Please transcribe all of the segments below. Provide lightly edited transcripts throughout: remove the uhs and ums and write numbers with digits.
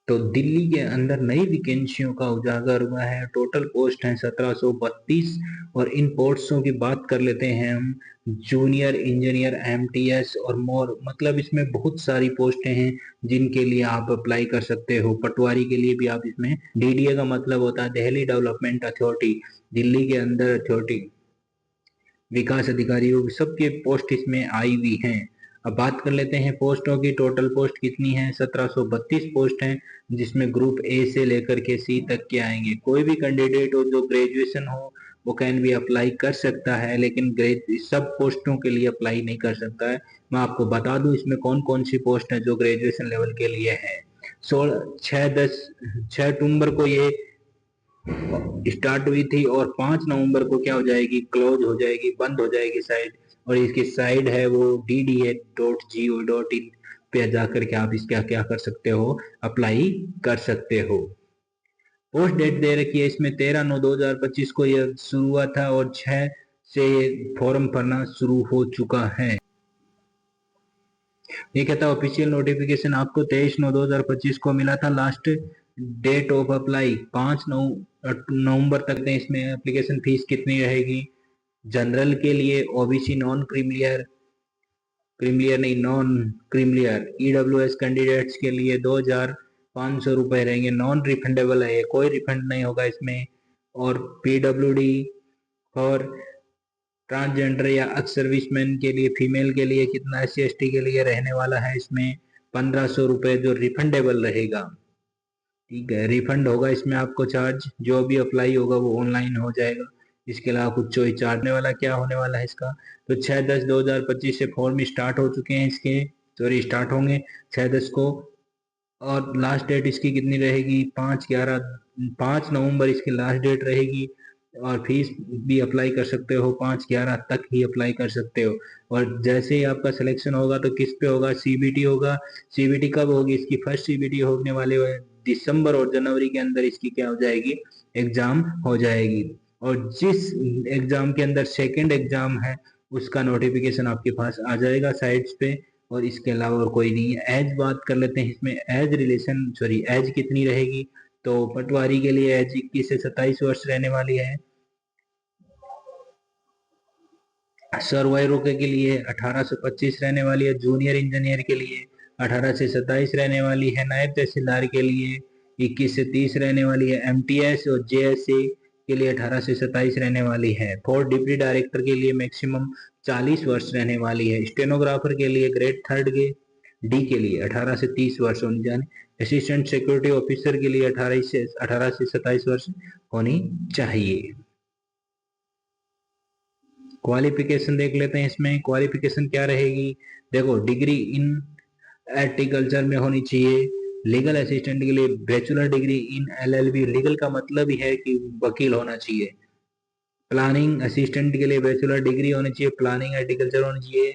तो दिल्ली के अंदर नई वैकेंसियों का उजागर हुआ है। टोटल पोस्ट हैं 1732। और इन पोस्टों की बात कर लेते हैं हम। जूनियर इंजीनियर, एमटीएस और मोर, मतलब इसमें बहुत सारी पोस्टें हैं जिनके लिए आप अप्लाई कर सकते हो। पटवारी के लिए भी आप इसमें, डीडीए का मतलब होता है दिल्ली डेवलपमेंट अथॉरिटी, दिल्ली के अंदर अथॉरिटी, विकास अधिकारियों की सबके पोस्ट इसमें आई हुई हैं। अब बात कर लेते हैं पोस्टों की। टोटल पोस्ट कितनी है? 1732 पोस्ट हैं, जिसमें ग्रुप ए से लेकर के सी तक के आएंगे। कोई भी कैंडिडेट हो जो ग्रेजुएशन हो वो कैन भी अप्लाई कर सकता है, लेकिन सब पोस्टों के लिए अप्लाई नहीं कर सकता है। मैं आपको बता दूं इसमें कौन कौन सी पोस्ट है जो ग्रेजुएशन लेवल के लिए है। 6 नवंबर को ये स्टार्ट हुई थी और 5 नवंबर को क्या हो जाएगी? क्लोज हो जाएगी, बंद हो जाएगी साइट। और इसकी साइट है वो dda.go.in पे जाकर के आप इसका क्या कर सकते हो? अप्लाई कर सकते हो। पोस्ट डेट दे रखी है इसमें 13/9/2025 को यह शुरू हुआ था और 6 से फॉर्म भरना शुरू हो चुका है। ये कहता है ऑफिशियल नोटिफिकेशन आपको 23/9/2025 को मिला था। लास्ट डेट ऑफ अप्लाई 5 नवंबर तक है। इसमें एप्लीकेशन फीस कितनी रहेगी? जनरल के लिए, ओबीसी, नॉन क्रीमिलियर, क्रीमिलियर नहीं, नॉन क्रीमिलियर, ईडब्ल्यूएस कैंडिडेट्स के लिए 2500 रुपए रहेंगे। नॉन रिफंडेबल है, कोई रिफंड नहीं होगा इसमें। और पीडब्ल्यूडी और ट्रांसजेंडर या एक्स सर्विसमैन के लिए, फीमेल के लिए कितना, SC ST के लिए रहने वाला है इसमें 1500 रुपए जो रिफंडेबल रहेगा। ठीक है, रिफंड होगा इसमें आपको चार्ज, जो भी अप्लाई होगा वो ऑनलाइन हो जाएगा। इसके अलावा कुछ चोई चार्जने वाला क्या होने वाला है इसका? तो 6/10/2025 से फॉर्म स्टार्ट हो चुके हैं इसके, सॉरी स्टार्ट होंगे 6/10 को। और लास्ट डेट इसकी कितनी रहेगी? 5 नवंबर इसकी लास्ट डेट रहेगी। और फीस भी अप्लाई कर सकते हो, 5/11 तक ही अप्लाई कर सकते हो। और जैसे ही आपका सिलेक्शन होगा तो किस पे होगा? सीबीटी होगा। सीबीटी कब होगी? इसकी फर्स्ट सीबीटी होने वाले दिसंबर और जनवरी के अंदर इसकी क्या हो जाएगी? एग्जाम हो जाएगी। और जिस एग्जाम के अंदर सेकंड एग्जाम है उसका नोटिफिकेशन आपके पास आ जाएगा साइट्स पे। और इसके अलावा और कोई नहीं है। एज बात कर लेते हैं इसमें, एज रिलेशन, सॉरी एज कितनी रहेगी? तो पटवारी के लिए एज 21 से 27 वर्ष रहने वाली है। सर्वायरों के लिए 18 से 25 रहने वाली है। जूनियर इंजीनियर के लिए 18 से 27 रहने वाली है। नायब तहसीलदार के लिए 21 से 30 रहने वाली है। एमटीएस और जेएसए के लिए 18 से 27 रहने वाली है। फोर्थ डिप्टी डायरेक्टर के लिए मैक्सिमम 40 वर्ष रहने वाली है। स्टेनोग्राफर के लिए ग्रेड थर्ड के डी के लिए 18 से 30 वर्ष होनी चाहिए। असिस्टेंट सिक्योरिटी ऑफिसर के लिए 18 से 27 वर्ष होनी चाहिए। क्वालिफिकेशन देख लेते हैं इसमें। क्वालिफिकेशन क्या रहेगी? देखो, डिग्री इन एग्रीकल्चर में होनी चाहिए। लीगल असिस्टेंट के लिए bachelor degree in LLB, legal का मतलब ही है कि वकील होना चाहिए। प्लानिंग असिस्टेंट के लिए बैचलर डिग्री होनी चाहिए, प्लानिंग एग्रीकल्चर होनी चाहिए।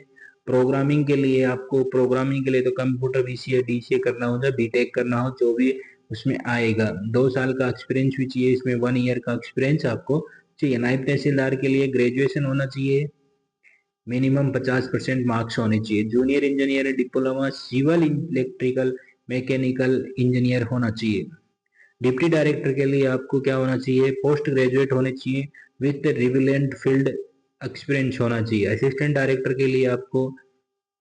प्रोग्रामिंग के लिए आपको, प्रोग्रामिंग के लिए तो कंप्यूटर BCA DCA करना हो, बीटेक करना हो, जो भी उसमें आएगा। 2 साल का एक्सपीरियंस भी चाहिए इसमें, 1 ईयर का एक्सपीरियंस आपको चाहिए। नायब तहसीलदार के लिए ग्रेजुएशन होना चाहिए, मिनिमम 50% मार्क्स होने चाहिए। Junior engineer diploma civil electrical mechanical engineer होना चाहिए। डिप्टी डायरेक्टर के लिए आपको क्या होना चाहिए? पोस्ट ग्रेजुएट होने चाहिए विथ रिलेवेंट फील्ड एक्सपीरियंस होना चाहिए। असिस्टेंट डायरेक्टर के लिए आपको,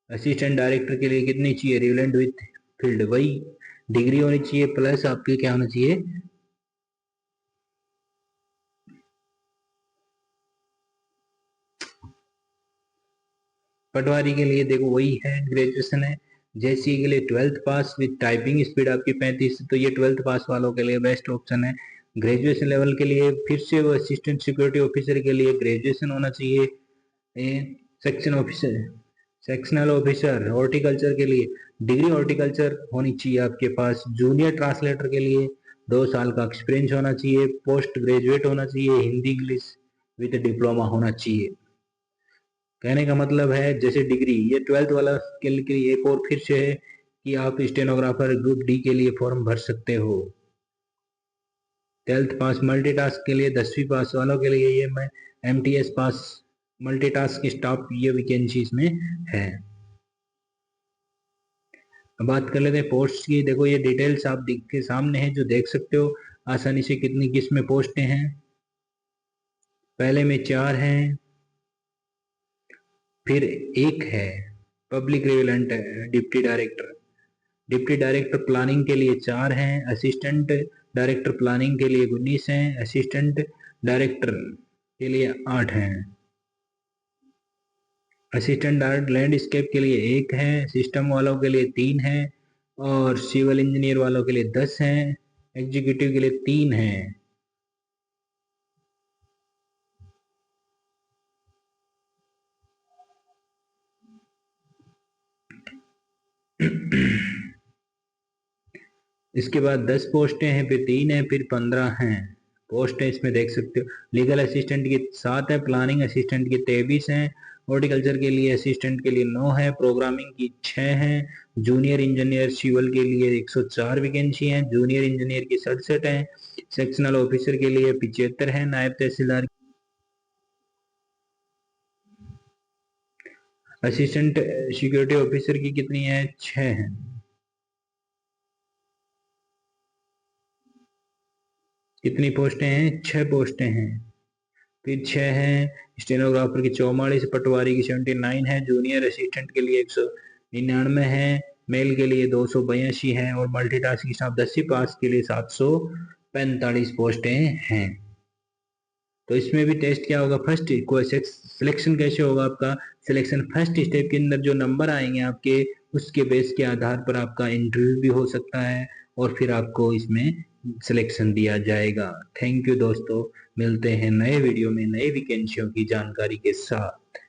असिस्टेंट डायरेक्टर के लिए कितनी चाहिए? रिलेवेंट विथ फील्ड, वही डिग्री होनी चाहिए, प्लस आपके क्या होना चाहिए? पटवारी के लिए देखो वही है, ग्रेजुएशन है। जैसी के लिए 12th pass with typing speed आपकी 35, तो ये 12th पास वालों के लिए बेस्ट ऑप्शन है। ग्रेजुएशन लेवल के लिए फिर से वो असिस्टेंट सिक्योरिटी ऑफिसर के लिए ग्रेजुएशन होना चाहिए। Section officer, sectional officer horticulture के लिए डिग्री हॉर्टिकल्चर होनी चाहिए आपके पास। जूनियर ट्रांसलेटर के लिए 2 साल का एक्सपीरियंस होना चाहिए। पोस्ट ग्रेजुएट होना चाहिए, हिंदी इंग्लिश विद डिप्लोमा होना चाहिए। कहने का मतलब है जैसे डिग्री, ये 12th वाला के लिए एक और फिर से है कि आप स्टेनोग्राफर ग्रुप डी के लिए फॉर्म भर सकते हो। 12th पास मल्टीटास्क के लिए, 10वीं पास वालों के लिए ये मैं MTS पास मल्टीटास्क स्टाफ, ये वैकेंसी इसमें है। अब बात कर लेते हैं पोस्ट की। देखो ये डिटेल्स आप दिख के सामने है जो देख सकते हो आसानी से कितनी किस में पोस्टें हैं। पहले में 4 हैं, फिर एक है public relevant deputy director. Deputy director planning के लिए 4 हैं, असिस्टेंट डायरेक्टर प्लानिंग के लिए 19 हैं, असिस्टेंट डायरेक्टर के लिए 8 हैं, असिस्टेंट डायरेक्टर लैंडस्केप के लिए 1 है, सिस्टम वालों के लिए 3 है और सिविल इंजीनियर वालों के लिए 10 हैं, एग्जीक्यूटिव के लिए 3 हैं। इसके बाद 10 पोस्टें हैं, फिर 3 है, फिर 15 हैं पोस्टें इसमें देख सकते हो। लीगल असिस्टेंट की 7 है, प्लानिंग असिस्टेंट की 23 हैं, हॉर्टिकल्चर के लिए असिस्टेंट के लिए 9 है, प्रोग्रामिंग की 6 हैं, जूनियर इंजीनियर सिविल के लिए 104 वैकेंसी हैं, जूनियर इंजीनियर की 67 है, सेक्शनल ऑफिसर के लिए 75 है, नायब तहसीलदार असिस्टेंट सिक्योरिटी ऑफिसर की कितनी है 6 है। कितनी पोस्टें हैं 6 पोस्टें हैं, फिर 6 हैं स्टेनोग्राफर की 44, पटवारी की 79 है, जूनियर असिस्टेंट के लिए 199 है, मेल के लिए 282 है और मल्टीटास्किंग स्टाफ 10वीं पास के लिए 745 पोस्टें हैं। तो इसमें भी टेस्ट क्या होगा, फर्स्ट सिलेक्शन कैसे होगा आपका, सिलेक्शन फर्स्ट स्टेप के अंदर जो नंबर आएंगे आपके उसके बेस के आधार पर आपका इंटरव्यू भी हो सकता है और फिर आपको इसमें सिलेक्शन दिया जाएगा। थैंक यू दोस्तों, मिलते हैं नए वीडियो में नए वैकेंसियों की जानकारी के साथ।